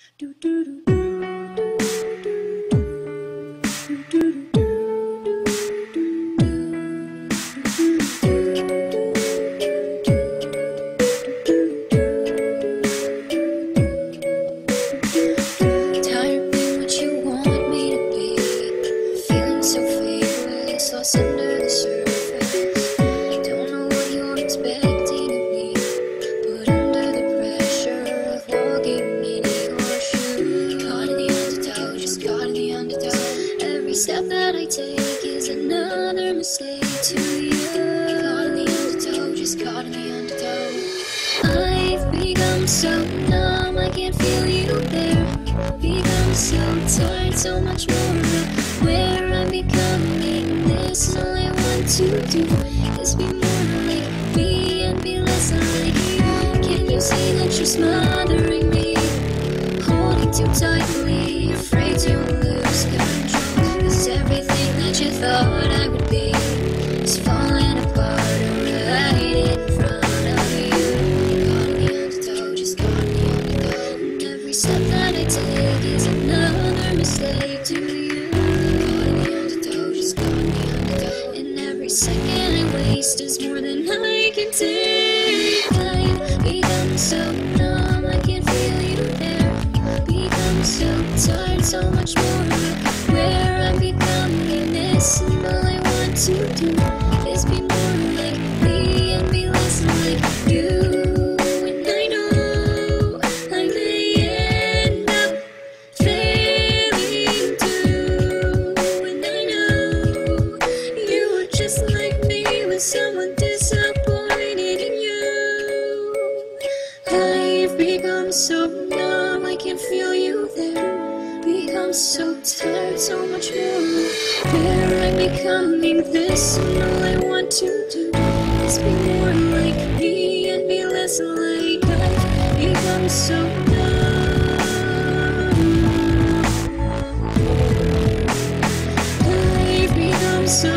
Do do do do do do do. Tired being what you want me to be, feeling so faithless, lost under the surface. Don't know what you're expecting of me, but under the pressure of walking in your shoes, caught in the undertow, just caught in the undertow. Every step that I take is another mistake to you. Caught in the undertow, just caught in the undertow. I've become so numb, I can't feel you there. Become so tired, so much more of where I'm becoming. This all I want to do is be more like me and be less like you. Can you see that you're smothering me, holding too tightly, afraid to lose control? 'Cause everything that you thought I would be is falling apart right in front of you. Caught in the undertow, just caught in the undertow. And every step that I take is another mistake to you. Caught in the undertow, just caught in the undertow. And every second I waste is more than I can take. I've become so numb, I can't feel you there. Become so tired, so much more of where I'm becoming. This and all I want to do is be more like me and be less like you. And I know I may end up failing too. And I know you were just like me with someone disappointed in you. I've become so numb, I can't feel you there. Become so tired, so much more where I'm becoming. This and all I want to do is be more like me and be less like I've become so numb. I've become so